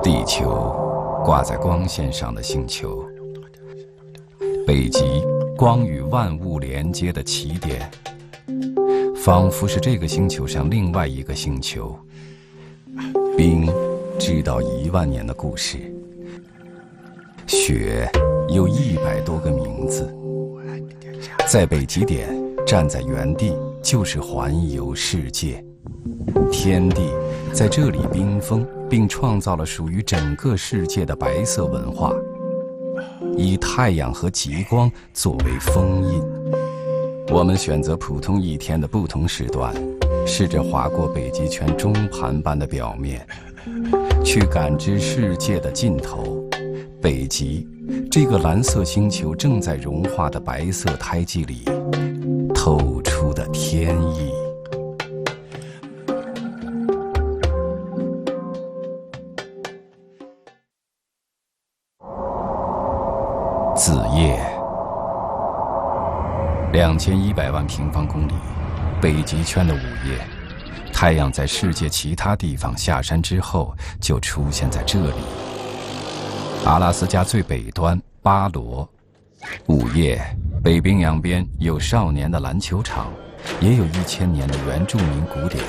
地球挂在光线上的星球，北极光与万物连接的起点，仿佛是这个星球上另外一个星球。冰知道1万年的故事，雪有100多个名字。在北极点站在原地就是环游世界，天地在这里冰封，并创造了属于整个世界的白色文化，以太阳和极光作为封印。我们选择普通一天的不同时段，试着划过北极圈中盘般的表面，去感知世界的尽头。北极这个蓝色星球正在融化的白色胎记里透出的天意。子夜，2100万平方公里，北极圈的午夜，太阳在世界其他地方下山之后，就出现在这里。阿拉斯加最北端巴罗，午夜，北冰洋边有少年的篮球场，也有1000年的原住民古典。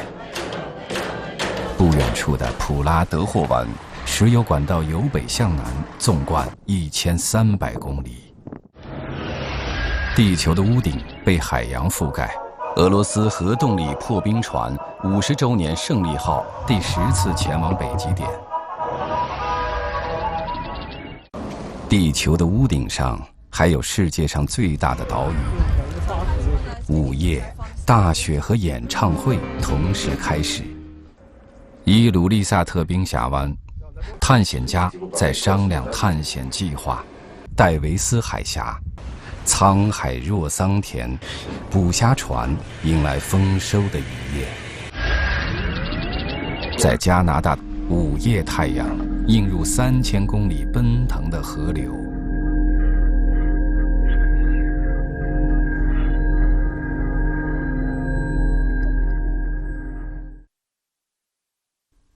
不远处的普拉德霍湾，石油管道由北向南纵贯1300公里。地球的屋顶被海洋覆盖。俄罗斯核动力破冰船50周年胜利号第10次前往北极点。地球的屋顶上还有世界上最大的岛屿。午夜，大雪和演唱会同时开始。伊鲁利萨特冰峡湾，探险家在商量探险计划。戴维斯海峡，沧海若桑田，捕虾船迎来丰收的一夜。在加拿大，午夜太阳映入3000公里奔腾的河流。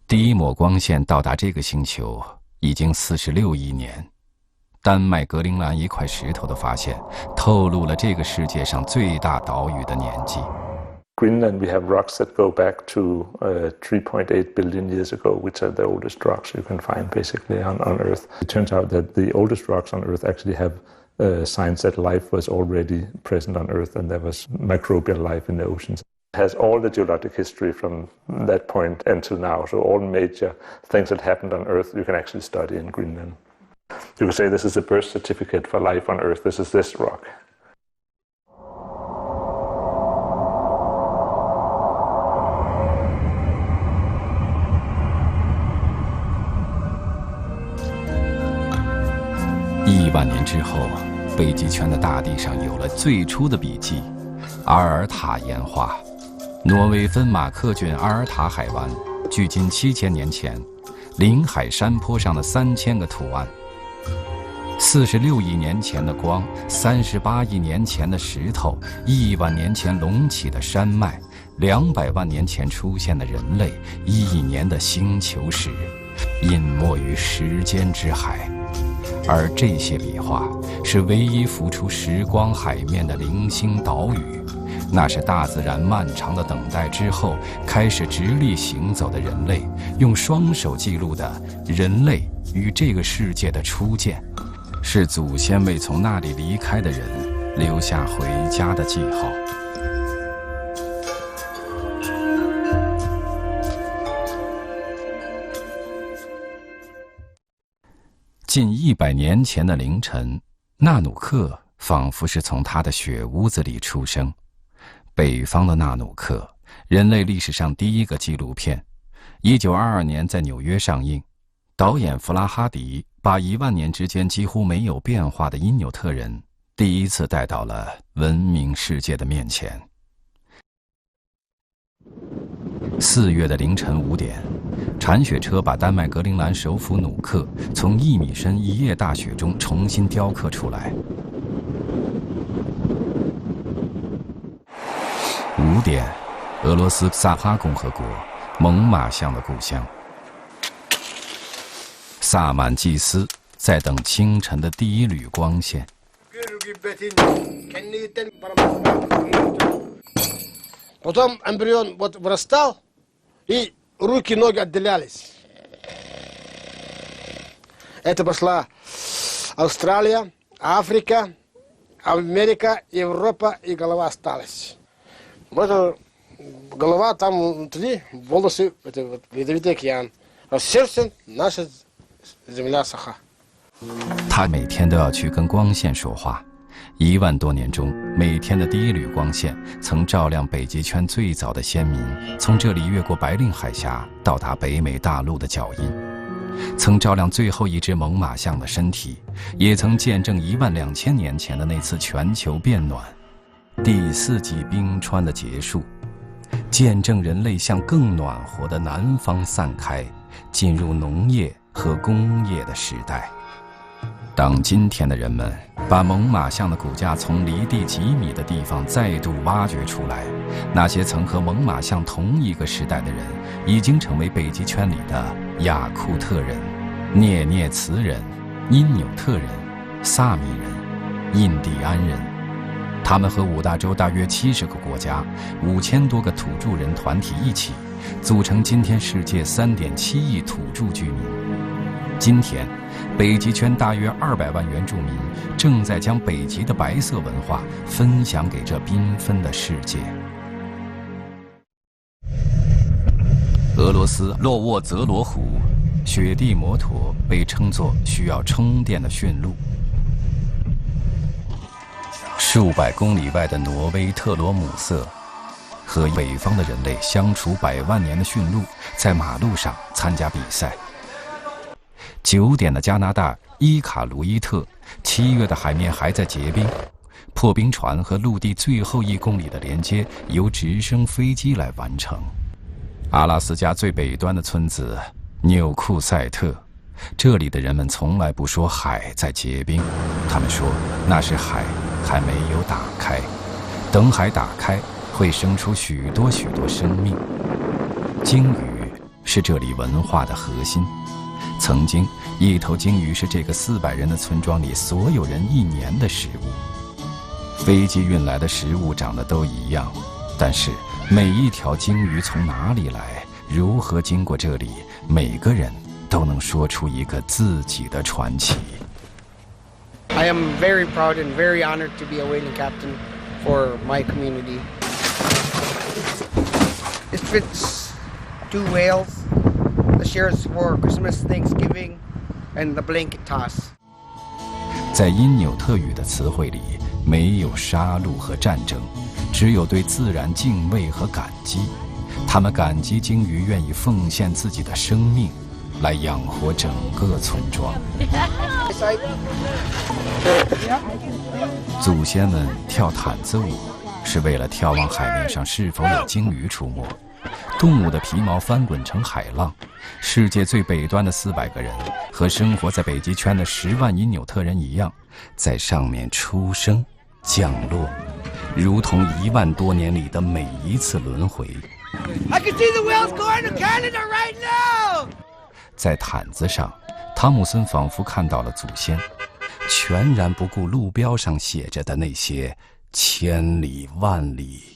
第一抹光线到达这个星球已经46亿年。丹麦格陵兰一块石头的发现，透露了这个世界上最大岛屿的年纪。Greenland, we have rocks that go back to 3.8 billion years ago, which are the oldest rocks you can find basically on Earth. It turns out that the oldest rocks on Earth actually have signs that life was already present on Earth and there was microbial life in the oceans. It has all the geologic history from that point until now, so all major things that happened on Earth you can actually study in Greenland. You could say this is a birth certificate for life on Earth. This is this rock.1万年之后，北极圈的大地上有了最初的笔记——阿尔塔岩画。挪威芬马克郡阿尔塔海湾，距今7000年前，临海山坡上的3000个图案。46亿年前的光，38亿年前的石头，1万年前隆起的山脉，200万年前出现的人类，1亿年的星球史，隐没于时间之海。而这些笔画是唯一浮出时光海面的零星岛屿，那是大自然漫长的等待之后开始直立行走的人类用双手记录的人类与这个世界的初见，是祖先未从那里离开的人留下回家的记号。近100年前的凌晨，纳努克仿佛是从他的雪屋子里出生。北方的纳努克，人类历史上第一个纪录片，1922年在纽约上映。导演弗拉哈迪把1万年之间几乎没有变化的因纽特人第一次带到了文明世界的面前。4月的凌晨5点，铲雪车把丹麦格陵兰首府努克从1米深一夜大雪中重新雕刻出来。5点，俄罗斯萨哈共和国，猛犸象的故乡。萨满祭司在等清晨的第一缕光线。Потом эмбрион вот вырастал, и руки-ноги отделялись. Это пошла Австралия, Африка, Америка, Европа, и голова осталась. Вот голова там внутри, волосы, это вот ледовитый океан. А сердце наша земля саха. 他每天都要去跟光线说话。1万多年中，每天的第一缕光线曾照亮北极圈最早的先民从这里越过白令海峡到达北美大陆的脚印，曾照亮最后一只猛犸象的身体，也曾见证12000年前的那次全球变暖，第4纪冰川的结束，见证人类向更暖和的南方散开，进入农业和工业的时代。当今天的人们把猛犸象的骨架从离地几米的地方再度挖掘出来，那些曾和猛犸象同一个时代的人，已经成为北极圈里的雅库特人、涅涅茨人、因纽特人、萨米人、印第安人。他们和五大洲大约70个国家、5000多个土著人团体一起，组成今天世界3.7亿土著居民。今天，北极圈大约200万原住民正在将北极的白色文化分享给这缤纷的世界。俄罗斯洛沃泽罗湖，雪地摩托被称作需要充电的驯鹿。数百公里外的挪威特罗姆瑟，和北方的人类相处100万年的驯鹿在马路上参加比赛。9点的加拿大伊卡卢伊特，7月的海面还在结冰，破冰船和陆地最后1公里的连接由直升飞机来完成。阿拉斯加最北端的村子纽库塞特，这里的人们从来不说海在结冰，他们说那是海还没有打开，等海打开会生出许多许多生命。鲸鱼是这里文化的核心。曾经，一头鲸鱼是这个400人的村庄里所有人1年的食物。飞机运来的食物长得都一样，但是每一条鲸鱼从哪里来，如何经过这里，每个人都能说出一个自己的传奇。I am very proud and very honored to be a whaling captain for my community. It fits 2 whales, the shares for Christmas, Thanksgiving, and the blanket toss. 在因纽特语的词汇里，没有杀戮和战争，只有对自然敬畏和感激。他们感激鲸鱼愿意奉献自己的生命，来养活整个村庄。祖先们跳毯子舞，是为了眺望海面上是否有鲸鱼出没。动物的皮毛翻滚成海浪。世界最北端的400个人，和生活在北极圈的10万因纽特人一样，在上面出生、降落，如同1万多年里的每一次轮回。I can see the whales going to Canada right now. 在毯子上，汤姆森仿佛看到了祖先，全然不顾路标上写着的那些千里万里。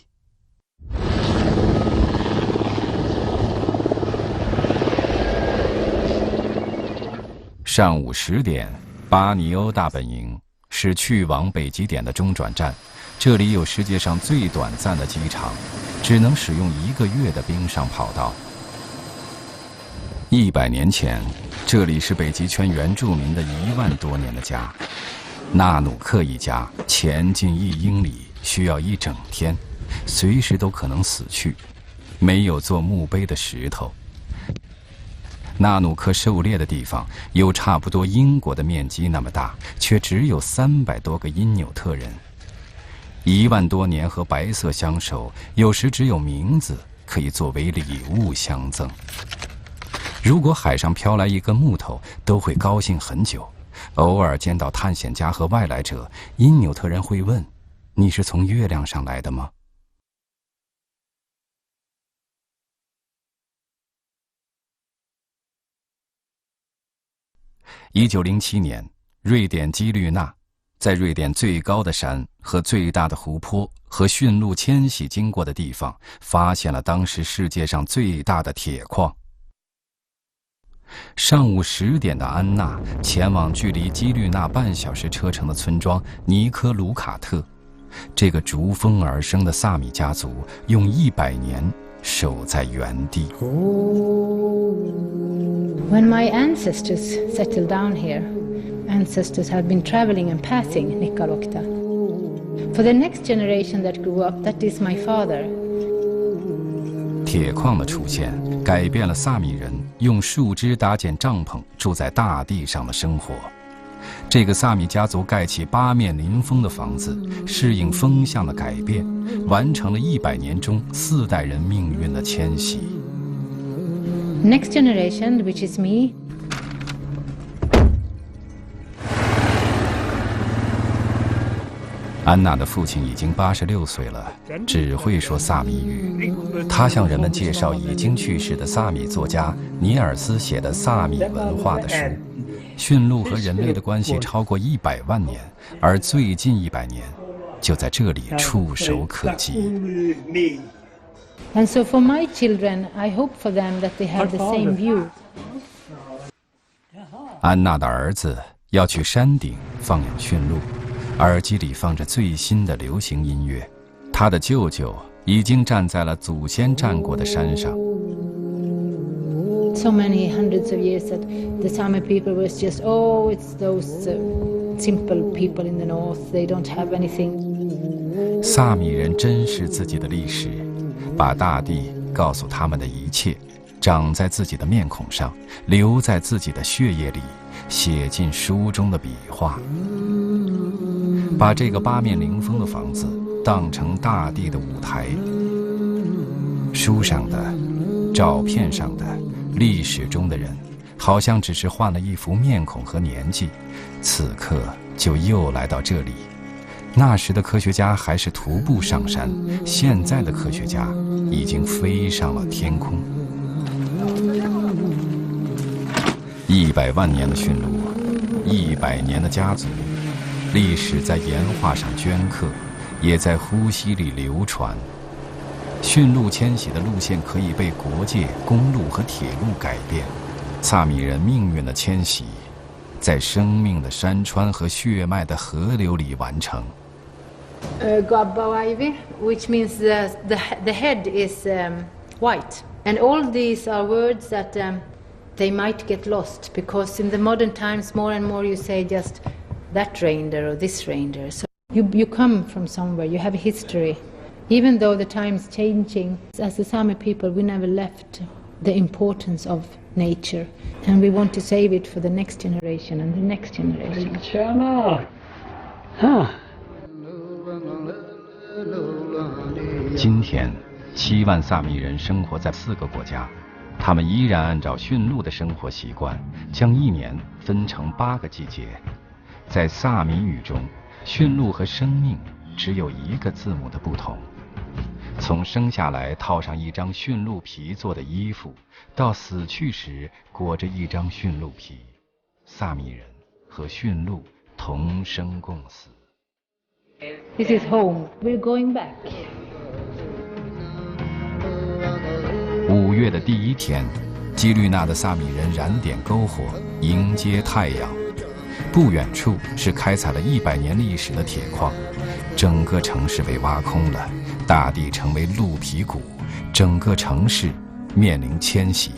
上午10点，巴尼欧大本营是去往北极点的中转站，这里有世界上最短暂的机场，只能使用1个月的冰上跑道。100年前，这里是北极圈原住民的1万多年的家。纳努克一家前进1英里需要1整天，随时都可能死去。没有做墓碑的石头。纳努克狩猎的地方有差不多英国的面积那么大，却只有300多个因纽特人。1万多年和白色相守，有时只有名字可以作为礼物相赠。如果海上飘来一根木头，都会高兴很久。偶尔见到探险家和外来者，因纽特人会问：“你是从月亮上来的吗？” 1907年，瑞典基律纳在瑞典最高的山和最大的湖泊和驯鹿迁徙经过的地方，发现了当时世界上最大的铁矿。上午10点的安娜前往距离基律纳半小时车程的村庄尼科卢卡特。这个逐风而生的萨米家族用100年守在原地。When my ancestors settled down here, ancestors have been traveling and passing Nikkaluokta. For the next generation that grew up, that is my father. 铁矿的出现改变了萨米人用树枝搭建帐篷住在大地上的生活。这个萨米家族盖起8面临风的房子，适应风向的改变，完成了100年中4代人命运的迁徙。Next generation, which is me. 安娜的父亲已经86岁了，只会说萨米语。他向人们介绍已经去世的萨米作家尼尔斯写的萨米文化的书。驯鹿和人类的关系超过100万年，而最近100年就在这里触手可及。And so for my children, I hope for them that they have the same view. 安娜的儿子要去山顶放养驯鹿，耳机里放着最新的流行音乐。他的舅舅已经站在了祖先站过的山上。So many hundreds of years that the Sami people was just, oh, it's those simple people in the north, they don't have anything. 萨米人珍视自己的历史，把大地告诉他们的一切长在自己的面孔上，留在自己的血液里，写进书中的笔画，把这个8面临风的房子当成大地的舞台。书上的、照片上的、历史中的人，好像只是换了一副面孔和年纪，此刻就又来到这里。那时的科学家还是徒步上山，现在的科学家已经飞上了天空。100万年的驯鹿，100年的家族，历史在岩画上镌刻，也在呼吸里流传。驯鹿迁徙的路线可以被国界、公路和铁路改变。萨米人命运的迁徙，在生命的山川和血脉的河流里完成。Gabawaivi, which means the head is white. And all these are words that they might get lost, because in the modern times more and more you say just that reindeer or this reindeer. So you come from somewhere, you have a history. Even though the time's changing, as the Sami people we never left the importance of nature, and we want to save it for the next generation and the next generation. Huh. 今天7万萨米人生活在4个国家，他们依然按照驯鹿的生活习惯，将1年分成8个季节。在萨米语中，驯鹿和生命只有1个字母的不同。从生下来套上一张驯鹿皮做的衣服，到死去时裹着一张驯鹿皮，萨米人和驯鹿同生共死。This is home. We're going back. 5月的第1天，基律纳的萨米人燃点篝火，迎接太阳。不远处是开采了100年历史的铁矿，整个城市被挖空了，大地成为鹿皮谷，整个城市面临迁徙。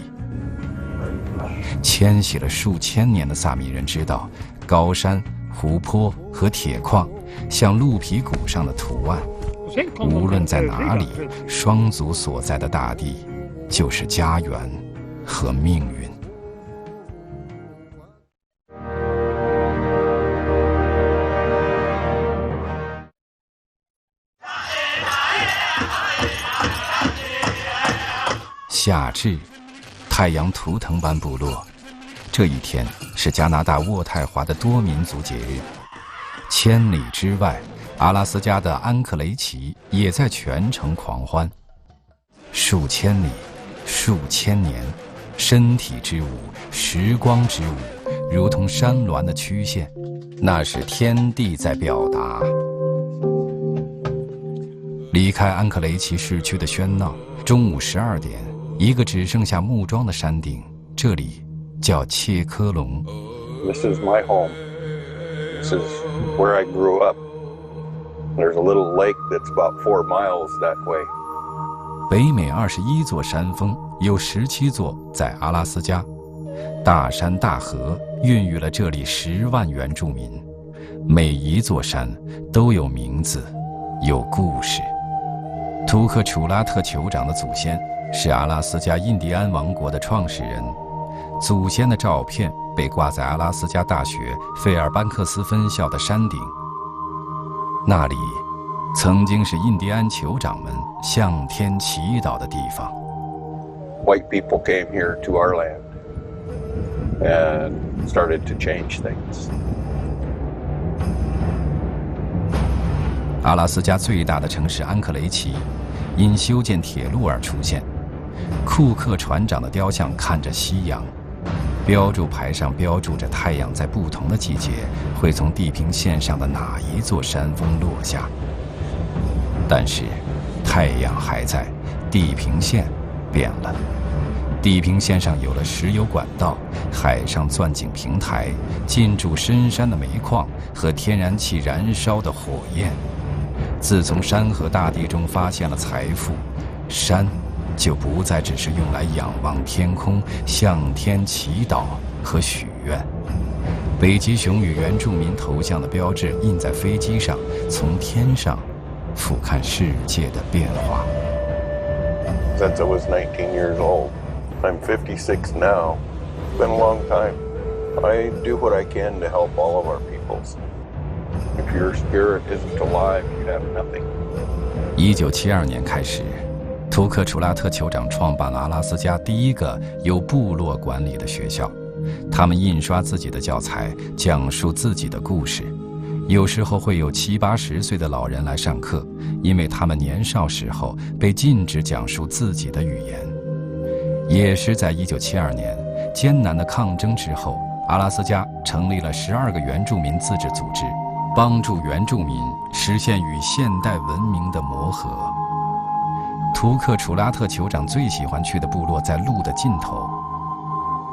迁徙了数千年的萨米人知道，高山、湖泊和铁矿像鹿皮谷上的图案，无论在哪里，双族所在的大地就是家园和命运。夏至，太阳图腾般部落。这一天是加拿大渥太华的多民族节日。千里之外，阿拉斯加的安克雷奇也在全城狂欢。数千里，数千年，身体之舞，时光之舞，如同山峦的曲线，那是天地在表达。离开安克雷奇市区的喧闹，中午12点，一个只剩下木桩的山顶，这里叫切科隆。This is my home. This is where I grew up. There's a little lake that's about 4 miles that way. 北美21座山峰，有17座在阿拉斯加。大山大河孕育了这里10万原住民，每一座山都有名字，有故事。图克楚拉特酋长的祖先是阿拉斯加印第安王国的创始人，祖先的照片被挂在阿拉斯加大学费尔班克斯分校的山顶。那里曾经是印第安酋长们向天祈祷的地方。White people came here to our land and started to change things. 阿拉斯加最大的城市安克雷奇因修建铁路而出现。库克船长的雕像看着夕阳，标注牌上标注着太阳在不同的季节会从地平线上的哪一座山峰落下。但是太阳还在，地平线变了。地平线上有了石油管道、海上钻井平台、进驻深山的煤矿和天然气燃烧的火焰。自从山河大地中发现了财富，山就不再只是用来仰望天空、向天祈祷和许愿。北极熊与原住民头像的标志印在飞机上，从天上俯瞰世界的变化。Since I was 19 years old, I'm 56 now. It's been a long time. I do what I can to help all of our peoples. If your spirit isn't alive, you have nothing. 1972年开始，图克楚拉特酋长创办了阿拉斯加第一个由部落管理的学校。他们印刷自己的教材，讲述自己的故事。有时候会有70、80岁的老人来上课，因为他们年少时候被禁止讲述自己的语言。也是在1972年，艰难的抗争之后，阿拉斯加成立了12个原住民自治组织，帮助原住民实现与现代文明的磨合。图克楚拉特酋长最喜欢去的部落在路的尽头，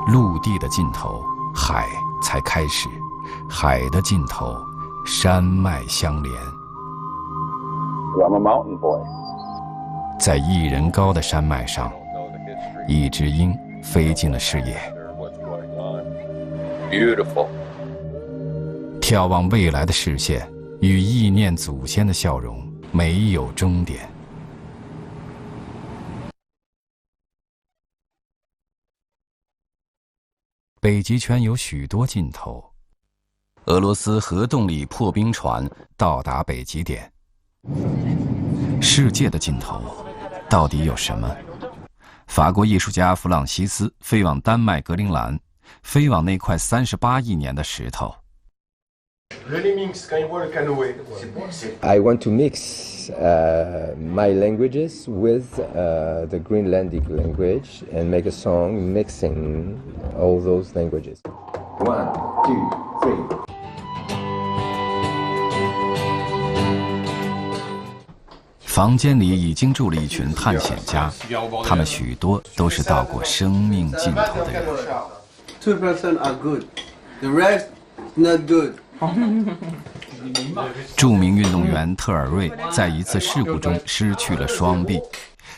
陆地的尽头，海才开始，海的尽头，山脉相连。I'm a mountain boy. 在1人高的山脉上，一只鹰飞进了视野。Beautiful. 眺望未来的视线与忆念祖先的笑容没有终点。北极圈有许多尽头。俄罗斯核动力破冰船到达北极点。世界的尽头到底有什么？法国艺术家弗朗西斯飞往丹麦格陵兰，飞往那块38亿年的石头。I want to mix my languages with the Greenlandic language and make a song mixing all those languages. 1, 2, 3. 房间里已经住了一群探险家，他们许多都是到过生命尽头的人。2% are good, the rest not good. 著名运动员特尔瑞在一次事故中失去了双臂，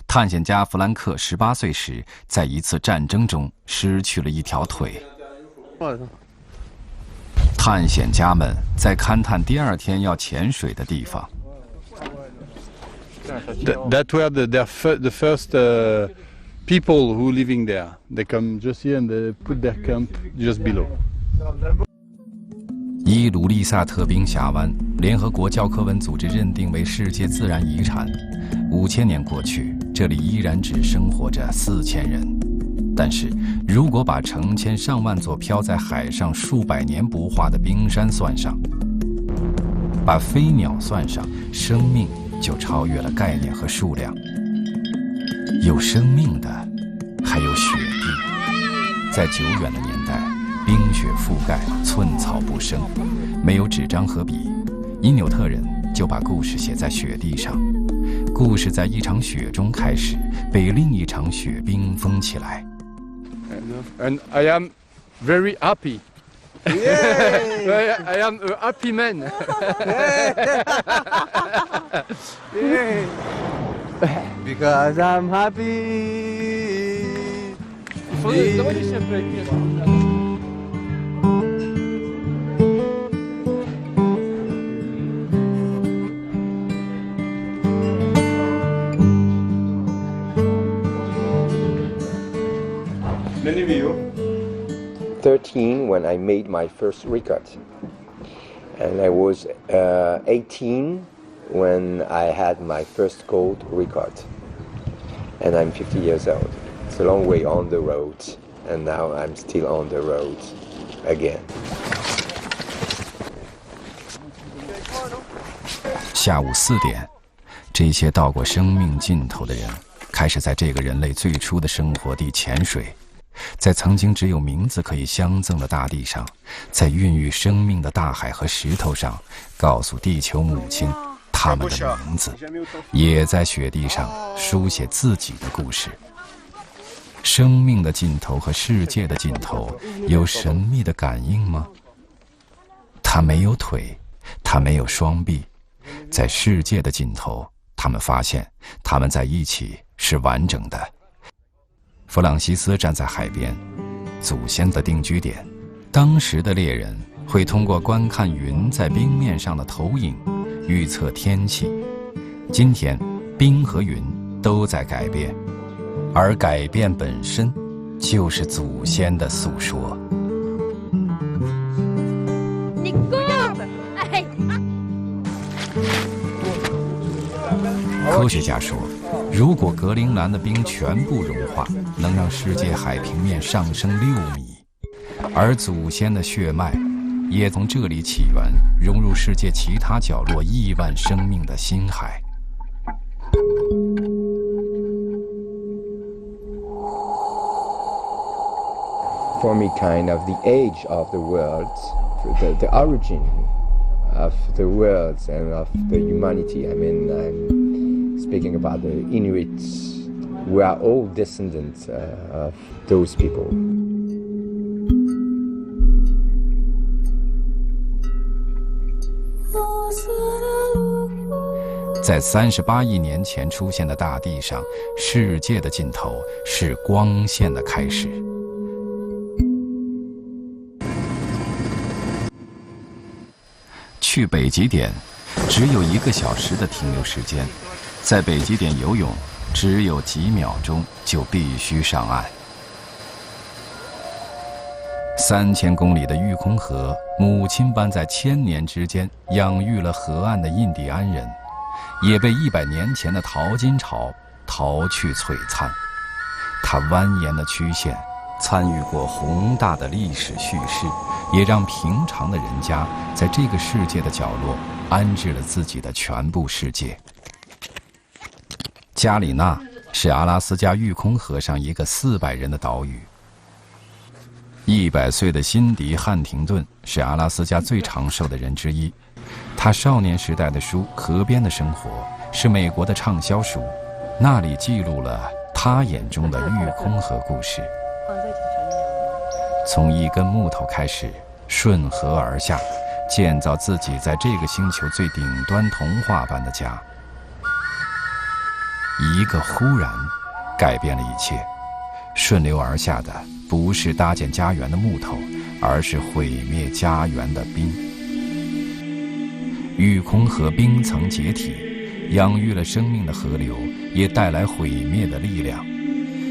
探险家弗兰克18岁时在一次战争中失去了一条腿。探险家们在勘探第2天要潜水的地方。That were the first people who living there. They come just here and they put their camp just below. 伊卢利萨特冰峡湾，联合国教科文组织认定为世界自然遗产。5000年过去，这里依然只生活着4000人。但是，如果把成千上万座漂在海上数百年不化的冰山算上，把飞鸟算上，生命就超越了概念和数量。有生命的，还有雪地。在久远的年代，冰雪覆盖，寸草不生，没有纸张和笔，因纽特人就把故事写在雪地上。故事在一场雪中开始，被另一场雪冰封起来。And I am very happy. I am a happy man. Because I'm happy. Many views. 13 when I made my first record, and I was 18 when I had my first gold record, and I'm 50 years old. It's a long way on the road, and now I'm still on the road again. 下午4点，这些到过生命尽头的人开始在这个人类最初的生活地潜水，在曾经只有名字可以相赠的大地上，在孕育生命的大海和石头上，告诉地球母亲他们的名字，也在雪地上书写自己的故事。生命的尽头和世界的尽头有神秘的感应吗？他没有腿，他没有双臂，在世界的尽头，他们发现他们在一起是完整的。弗朗西斯站在海边，祖先的定居点。当时的猎人会通过观看云在冰面上的投影，预测天气。今天，冰和云都在改变，而改变本身就是祖先的诉说。科学家说，如果格陵兰的冰全部融化，能让世界海平面上升6米，而祖先的血脉也从这里起源，融入世界其他角落亿万生命的心海。For me, kind of the age of the world, the origin of the world and of the humanity. I mean, I'm speaking about the Inuits. We are all descendants of those people. 在38亿年前出现的大地上，世界的尽头是光线的开始。去北极点只有1个小时的停留时间，在北极点游泳只有几秒钟就必须上岸。3000公里的育空河，母亲般在1000年之间养育了河岸的印第安人，也被100年前的淘金潮淘去璀璨。它蜿蜒的曲线参与过宏大的历史叙事，也让平常的人家在这个世界的角落安置了自己的全部世界。加里纳是阿拉斯加育空河上一个400人的岛屿。100岁的辛迪·汉廷顿是阿拉斯加最长寿的人之一。他少年时代的书《河边的生活》是美国的畅销书，那里记录了他眼中的育空河故事。从一根木头开始，顺河而下，建造自己在这个星球最顶端童话般的家。一个忽然，改变了一切。顺流而下的不是搭建家园的木头，而是毁灭家园的冰。育空河冰层解体，养育了生命的河流，也带来毁灭的力量。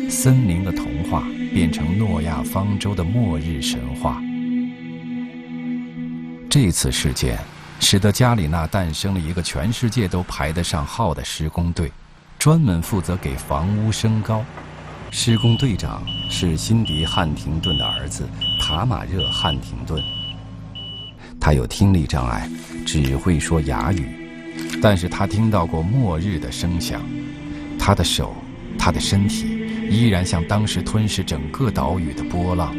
森林的童话变成诺亚方舟的末日神话。这次事件使得加里纳诞生了一个全世界都排得上号的施工队，专门负责给房屋升高。施工队长是辛迪·汉廷顿的儿子塔马热·汉廷顿。他有听力障碍，只会说哑语，但是他听到过末日的声响。他的手，他的身体依然像当时吞噬整个岛屿的波浪。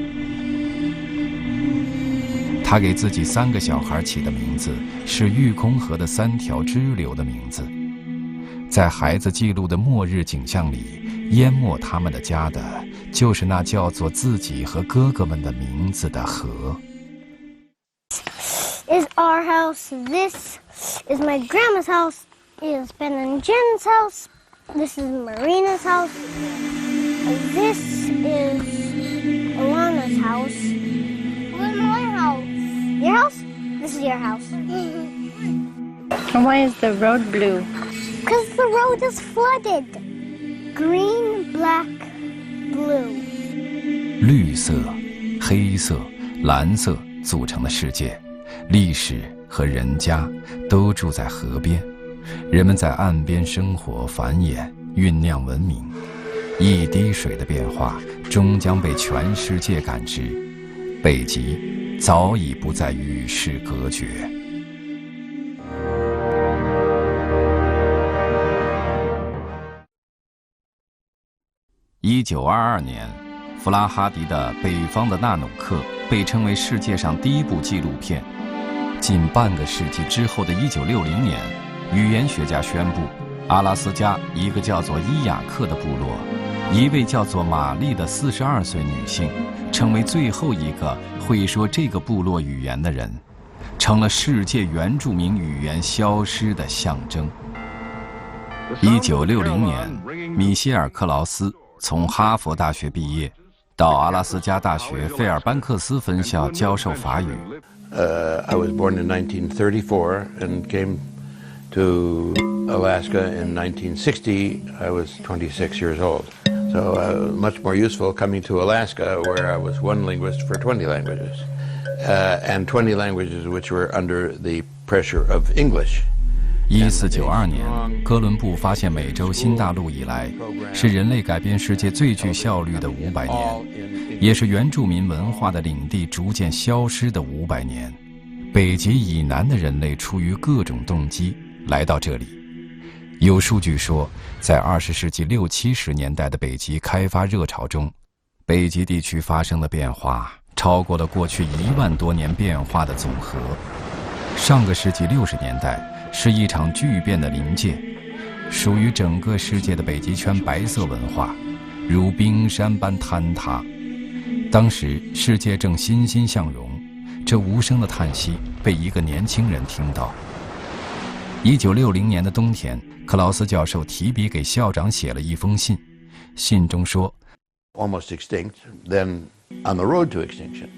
他给自己3个小孩起的名字是玉空河的3条支流的名字。在孩子记录的末日景象里，淹没他们的家的，就是那叫做自己和哥哥们的名字的河。Is our house. This is my grandma's house. Is Ben and Jen's house. This is Marina's house. This is Alana's house. Where's my house? Your house? This is your house. And why is the road blue? Because the road is flooded. Green, black, blue. 绿色、黑色、蓝色组成的世界，历史和人家都住在河边，人们在岸边生活、繁衍、酝酿文明。一滴水的变化终将被全世界感知，北极早已不再与世隔绝。1922年，弗拉哈迪的《北方的纳努克》被称为世界上第一部纪录片。近半个世纪之后的1960年，语言学家宣布，阿拉斯加一个叫做伊雅克的部落，一位叫做玛丽的42岁女性，成为最后一个会说这个部落语言的人，成了世界原住民语言消失的象征。1960年，米歇尔·克劳斯从哈佛大学毕业，到阿拉斯加大学费尔班克斯分校教授法语。I was born in 1934 and came to Alaska in 1960. I was 26 years old. So much more useful coming to Alaska, where I was one linguist for 20 languages, and 20 languages which were under the pressure of English. 1492年，哥伦布发现美洲新大陆以来，是人类改变世界最具效率的500年，也是原住民文化的领地逐渐消失的500年。北极以南的人类出于各种动机来到这里。有数据说，在20世纪60、70年代的北极开发热潮中，北极地区发生的变化超过了过去1万多年变化的总和。上个世纪60年代是一场巨变的临界，属于整个世界的北极圈白色文化如冰山般坍塌。当时世界正欣欣向荣，这无声的叹息被一个年轻人听到。1960年的冬天，克劳斯教授提笔给校长写了一封信，信中说 Almost extinct, then on the road to extinction.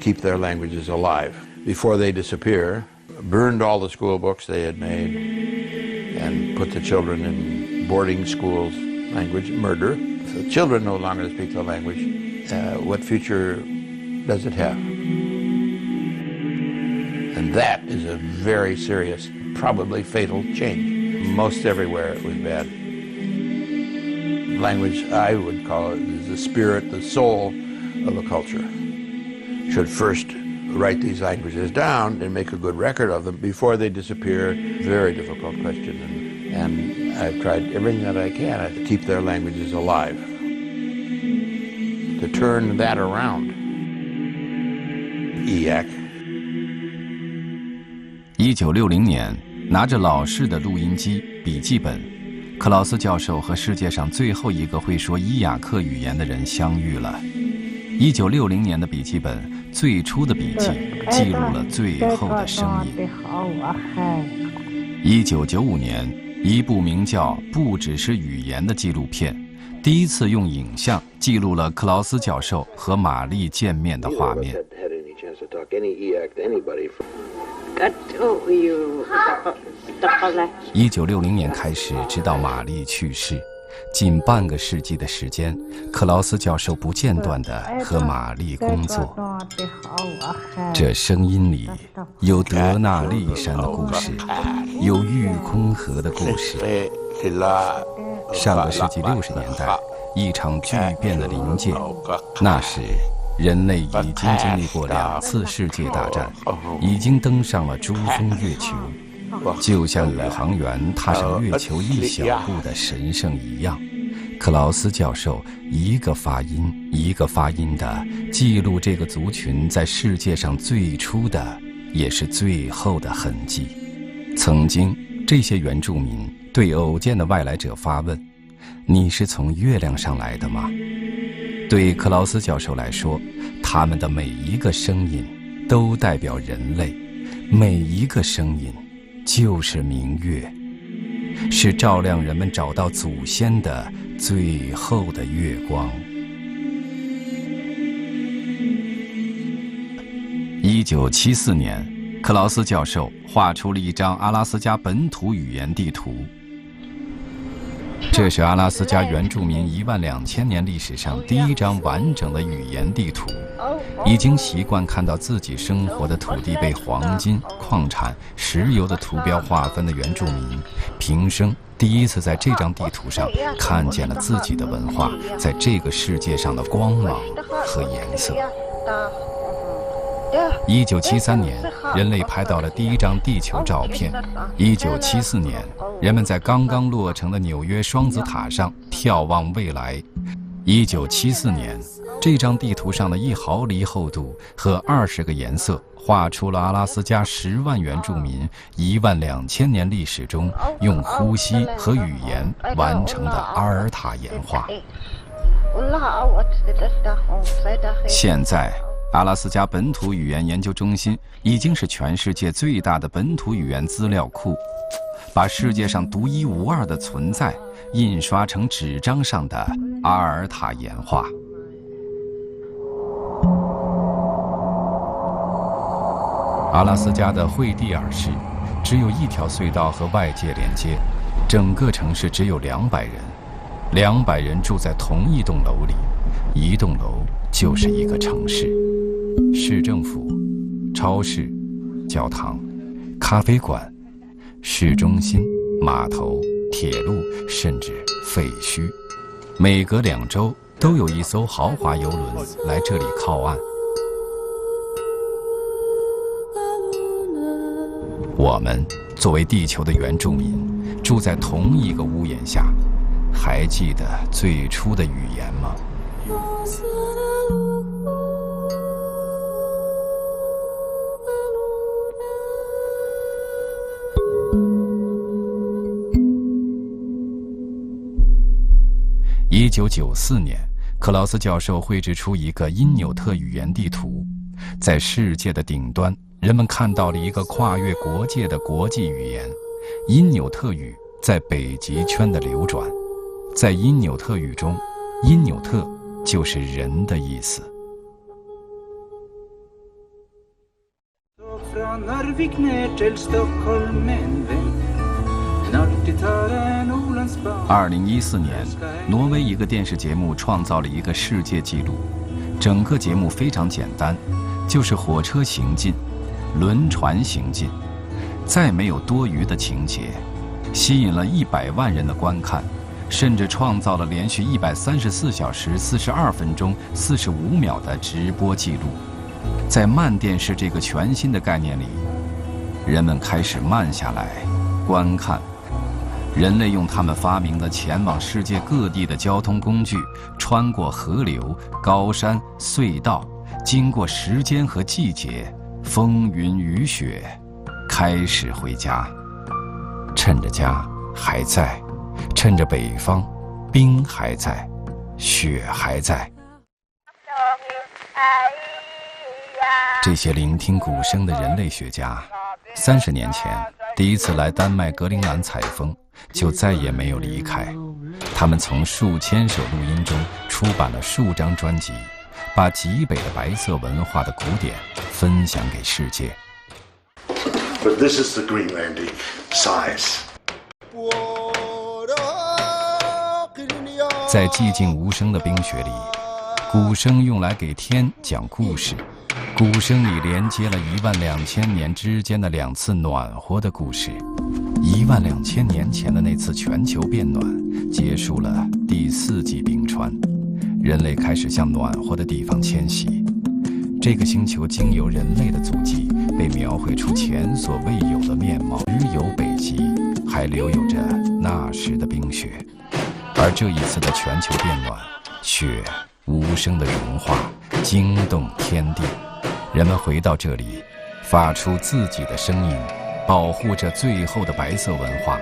Keep their languages alive before they disappear. Burned all the school books they had made and put the children in boarding schools. Language murder. If the children no longer speak the language, what future does it have? And that is a very serious, probably fatal change. Most everywhere it was bad. Language, I would call it, is the spirit, the soul of a culture. Should first write these languages down and make a good record of them before they disappear. Very difficult question, and I've tried everything that I can to keep their languages alive, to turn that around. EAC. 1960年，拿着老式的录音机、笔记本，克劳斯教授和世界上最后一个会说伊雅克语言的人相遇了。1960年的笔记本最初的笔记记录了最后的声音。1995年，一部名叫《不只是语言》的纪录片，第一次用影像记录了克劳斯教授和玛丽见面的画面。1960年开始，直到玛丽去世，近半个世纪的时间，克劳斯教授不间断地和玛丽工作。这声音里有德纳利山的故事，有玉空河的故事。上个世纪60年代，一场巨变的临界，那时人类已经经历过2次世界大战，已经登上了珠峰月球，就像宇航员踏上月球一小步的神圣一样。克劳斯教授一个发音一个发音地记录这个族群在世界上最初的也是最后的痕迹。曾经，这些原住民对偶见的外来者发问：“你是从月亮上来的吗？”对克劳斯教授来说，他们的每一个声音都代表人类，每一个声音就是明月，是照亮人们找到祖先的最后的月光。1974年，克劳斯教授画出了一张阿拉斯加本土语言地图。这是阿拉斯加原住民12000年历史上第一张完整的语言地图。已经习惯看到自己生活的土地被黄金、矿产、石油的图标划分的原住民，平生第一次在这张地图上看见了自己的文化在这个世界上的光芒和颜色。1973年，人类拍到了第一张地球照片。1974年，人们在刚刚落成的纽约双子塔上眺望未来。1974年，这张地图上的1毫厘厚度和20个颜色，画出了阿拉斯加10万原住民12000年历史中用呼吸和语言完成的阿尔塔岩画。现在，阿拉斯加本土语言研究中心已经是全世界最大的本土语言资料库，把世界上独一无二的存在印刷成纸张上的阿尔塔岩画。阿拉斯加的惠蒂尔市只有一条隧道和外界连接，整个城市只有200人，200人住在同一栋楼里，一栋楼就是一个城市。市政府、超市、教堂、咖啡馆、市中心、码头、铁路，甚至废墟，每隔2周都有一艘豪华游轮来这里靠岸。我们作为地球的原住民，住在同一个屋檐下，还记得最初的语言吗？1994年，克劳斯教授绘制出一个因纽特语言地图，在世界的顶端，人们看到了一个跨越国界的国际语言——因纽特语在北极圈的流转。在因纽特语中，因纽特就是人的意思。2014年，挪威一个电视节目创造了一个世界纪录。整个节目非常简单，就是火车行进，轮船行进，再没有多余的情节，吸引了100万人的观看，甚至创造了连续134小时42分钟45秒的直播记录。在慢电视这个全新的概念里，人们开始慢下来观看。人类用他们发明的前往世界各地的交通工具，穿过河流、高山、隧道，经过时间和季节、风云雨雪，开始回家。趁着家还在，趁着北方冰还在，雪还在。这些聆听鼓声的人类学家，30年前第一次来丹麦格陵兰采风，就再也没有离开。他们从数千首录音中出版了数张专辑，把极北的白色文化的古典分享给世界。But this is the Greenlandic size. 在寂静无声的冰雪里，鼓声用来给天讲故事。鼓声里连接了12000年之间的2次暖和的故事。12000年前的那次全球变暖，结束了第4纪冰川，人类开始向暖和的地方迁徙。这个星球经由人类的足迹，被描绘出前所未有的面貌。只有北极还留有着那时的冰雪。而这一次的全球变暖，雪无声的融化，惊动天地。人们回到这里，发出自己的声音，保护着最后的白色文化。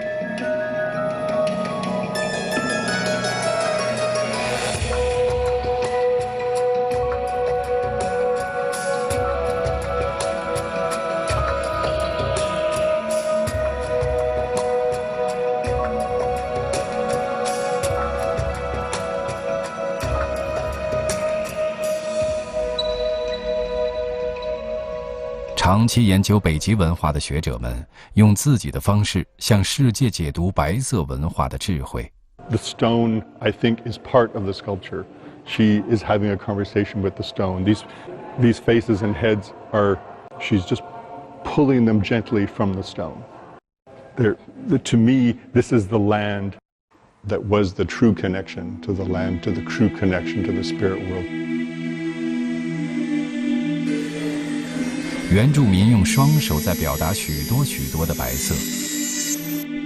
长期研究北极文化的学者们，用自己的方式向世界解读白色文化的智慧。The stone, I think, is part of the sculpture. She is having a conversation with the stone. These faces and heads are, she's just pulling them gently from the stone. To me, this is the land that was the true connection to the land, to the true connection to the spirit world. 原住民用双手在表达许多许多的白色。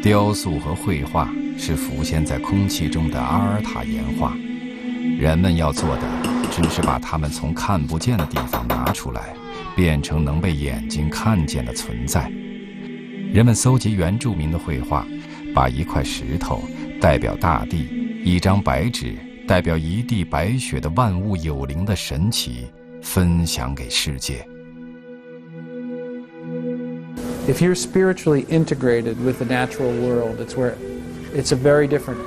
雕塑和绘画是浮现在空气中的阿尔塔岩画，人们要做的只是把它们从看不见的地方拿出来，变成能被眼睛看见的存在。人们搜集原住民的绘画，把一块石头代表大地，一张白纸代表一地白雪的万物有灵的神奇，分享给世界。If you're spiritually integrated with the natural world, it's a very different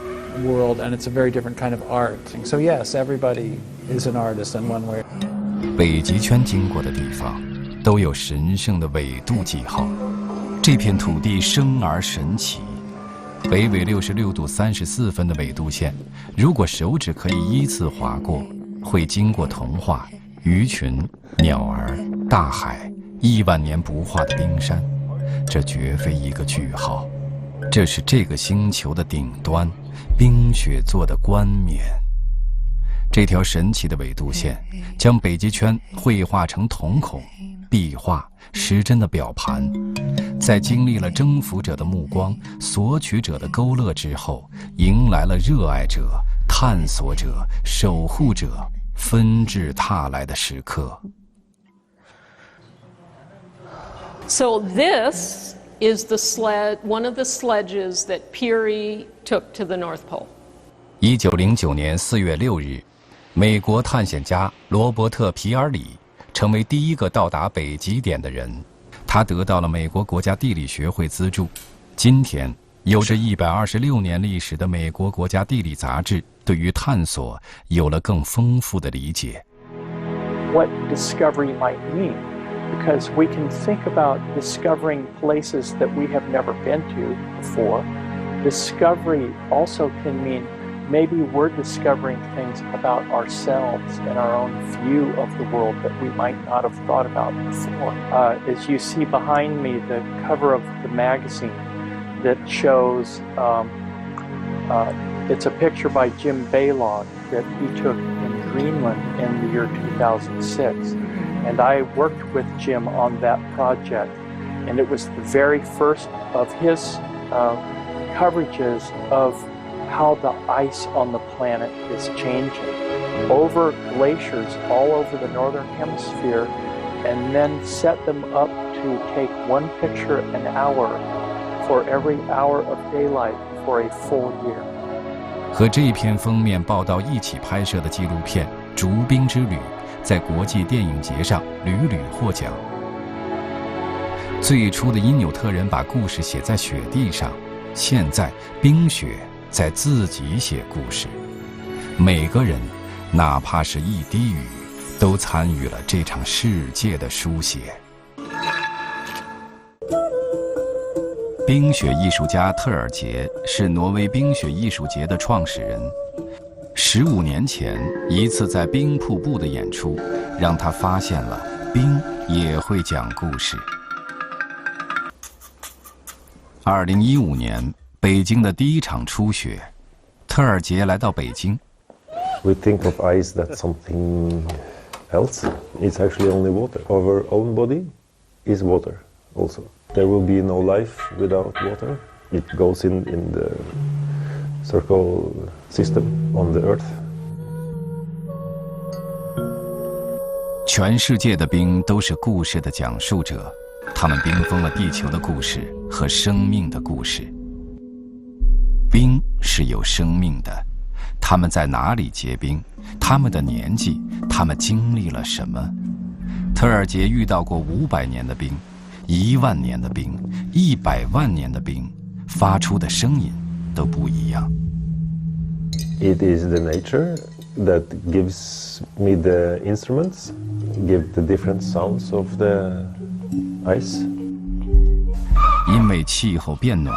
world and it's a very different kind of art. So yes, everybody is an artist in one way. 北极圈经过的地方都有神圣的纬度记号，这片土地生而神奇。北纬66度34分的纬度线，如果手指可以依次划过，会经过童话、鱼群、鸟儿、大海，1万年不化的冰山。这绝非一个句号，这是这个星球的顶端，冰雪做的冠冕。这条神奇的纬度线将北极圈绘画成瞳孔、壁画、时针的表盘，在经历了征服者的目光、索取者的勾勒之后，迎来了热爱者、探索者、守护者纷至沓来的时刻。So this is one of the sledges that Peary took to the North Pole. 1909年4月6日，美国探险家罗伯特·皮尔里成为第一个到达北极点的人。他得到了美国国家地理学会资助。今天，有着126年历史的美国国家地理杂志对于探索有了更丰富的理解。What discovery might mean? Because we can think about discovering places that we have never been to before. Discovery also can mean maybe we're discovering things about ourselves and our own view of the world that we might not have thought about before. As you see behind me, the cover of the magazine that shows, it's a picture by Jim Balog that he took in Greenland in the year 2006. And I worked with Jim on that project, and it was the very first of his coverages of how the ice on the planet is changing over glaciers all over the northern hemisphere, and then set them up to take one picture an hour for every hour of daylight for a full year. 和这篇封面报道一起拍摄的纪录片《逐冰之旅》在国际电影节上屡屡获奖。最初的因纽特人把故事写在雪地上，现在冰雪在自己写故事。每个人，哪怕是一滴雨，都参与了这场世界的书写。冰雪艺术家特尔杰是挪威冰雪艺术节的创始人。15年前，一次在冰瀑布的演出，让他发现了冰也会讲故事。2015年，北京的第一场初雪，特尔杰来到北京。We think of ice that's something else. It's actually only water. Our own body is water also. There will be no life without water. It goes in the circle system on the Earth. 全世界的冰都是故事的讲述者，他们冰封了地球的故事和生命的故事。冰是有生命的，他们在哪里结冰？他们的年纪，他们经历了什么？特尔杰遇到过500年的冰，1万年的冰，100万年的冰，发出的声音都不一样。It is the nature that gives me the instruments, give the different sounds of the ice. 因为气候变暖，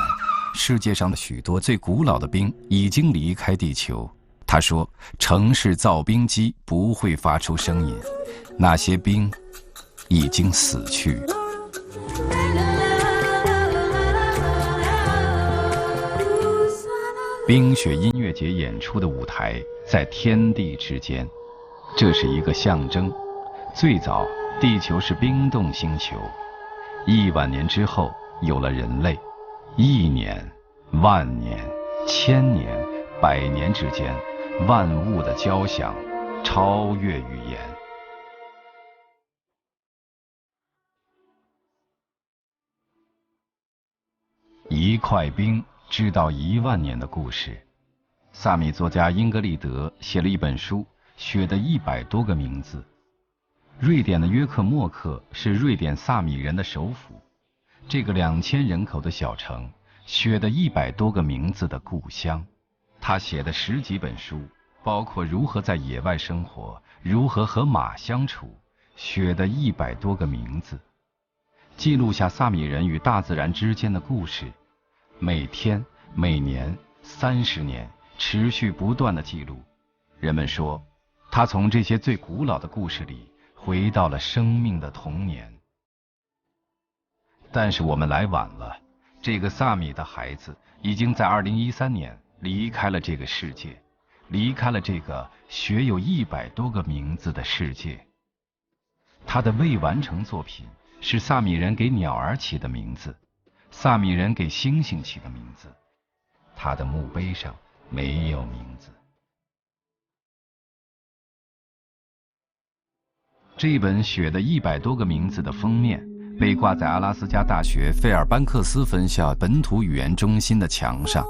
世界上的许多最古老的冰已经离开地球。他说，城市造冰机不会发出声音，那些冰已经死去。冰雪音乐节演出的舞台在天地之间，这是一个象征。最早，地球是冰冻星球，1万年之后有了人类。1年、万年、1000年、100年之间，万物的交响超越语言。一块冰知道1万年的故事。萨米作家英格丽德写了一本书《雪的100多个名字》。瑞典的约克莫克是瑞典萨米人的首府，这个2000人口的小城，雪的100多个名字的故乡。他写的10几本书，包括如何在野外生活，如何和马相处，雪的100多个名字，记录下萨米人与大自然之间的故事。每天、每年、30年，持续不断的记录。人们说，他从这些最古老的故事里回到了生命的童年。但是我们来晚了，这个萨米的孩子已经在2013年离开了这个世界，离开了这个雪有100多个名字的世界。他的未完成作品是萨米人给鸟儿起的名字，萨米人给星星起的名字。他的墓碑上没有名字。这本《雪的100多个名字》的封面被挂在阿拉斯加大学费尔班克斯分校本土语言中心的墙上。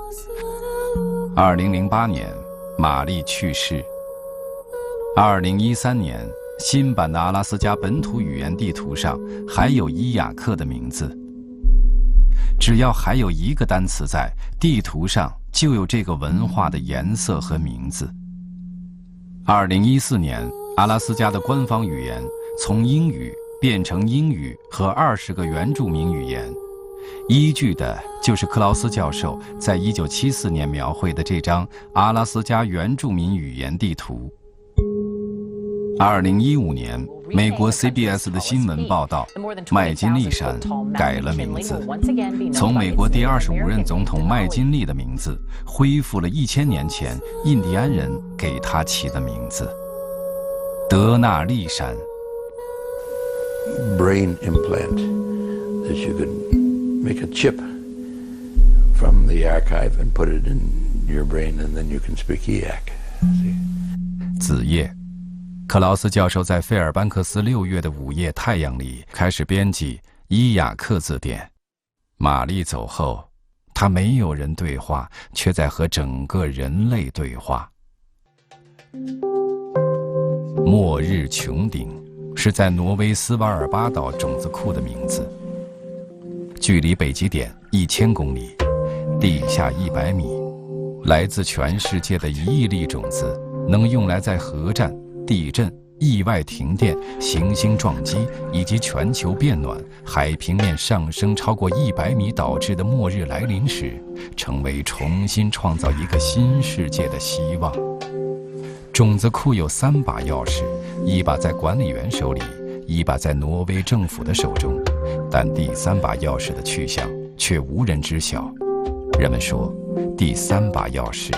2008年，玛丽去世。2013年，新版的阿拉斯加本土语言地图上还有伊雅克的名字。只要还有一个单词在地图上，就有这个文化的颜色和名字。2014年，阿拉斯加的官方语言从英语变成英语和20个原住民语言，依据的就是克劳斯教授在1974年描绘的这张阿拉斯加原住民语言地图。2015年，美国 CBS 的新闻报道，麦金利山改了名字，从美国第25任总统麦金利的名字恢复了1000年前印第安人给他起的名字——德纳利山。Brain implant that you could make a chip from the archive and put it in your brain, and then you can speak Eyak. 子夜，克劳斯教授在费尔班克斯6月的午夜太阳里开始编辑伊雅克字典。玛丽走后，他没有人对话，却在和整个人类对话。末日穹顶是在挪威斯瓦尔巴岛种子库的名字，距离北极点1000公里，地下100米，来自全世界的1亿粒种子，能用来在核战、地震、意外停电、行星撞击以及全球变暖、海平面上升超过100米导致的末日来临时，成为重新创造一个新世界的希望。种子库有3把钥匙，一把在管理员手里，一把在挪威政府的手中，但第3把钥匙的去向却无人知晓。人们说，第3把钥匙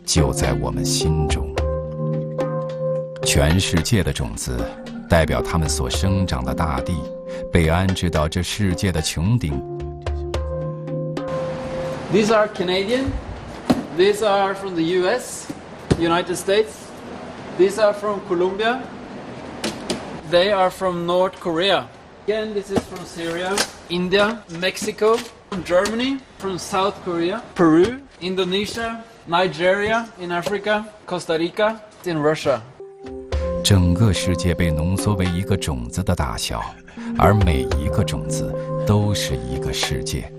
就在我们心中。全世界的种子代表它们所生长的大地，被安置到这世界的穹顶。 These are Canadian. These are from the US, United States. These are from Colombia. They are from North Korea. Again, this is from Syria, India, Mexico, from Germany, from South Korea, Peru, Indonesia, Nigeria in Africa, Costa Rica, in Russia. 整个世界被浓缩为一个种子的大小，而每一个种子都是一个世界。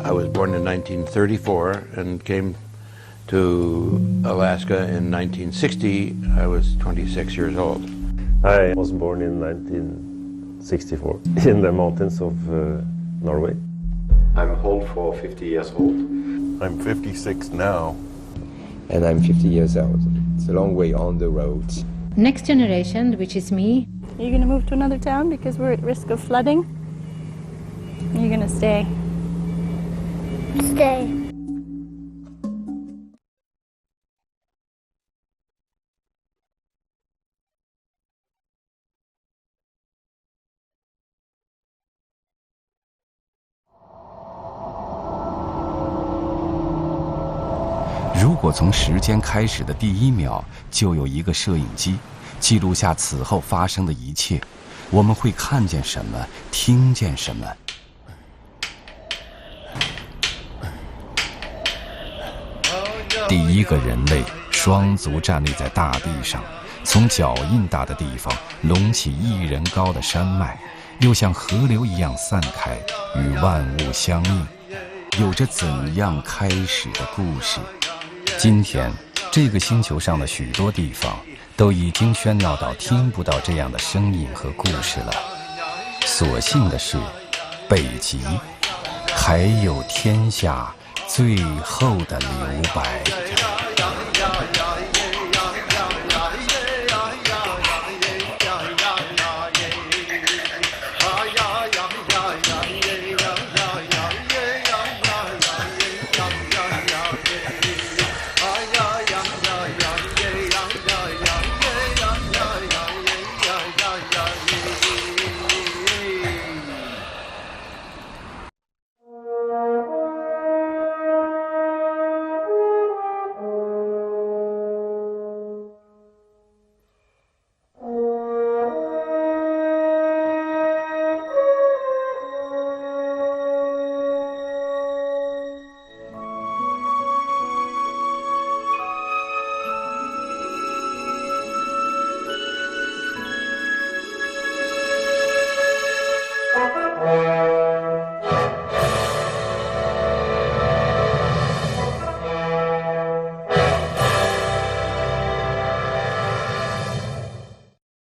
I was born in 1934 and came to Alaska in 1960. I was 26 years old. I was born in 1964 in the mountains of Norway. I'm old for 50 years old. I'm 56 now. And I'm 50 years old. It's a long way on the road. Next generation, which is me. Are you going to move to another town because we're at risk of flooding? Or are you going to stay? Stay. 如果从时间开始的第一秒就有一个摄影机，记录下此后发生的一切，我们会看见什么，听见什么？第一个人类双足站立在大地上，从脚印大的地方隆起1人高的山脉，又像河流一样散开，与万物相应，有着怎样开始的故事？今天，这个星球上的许多地方都已经喧闹到听不到这样的声音和故事了。所幸的是，北极还有天下最后的留白。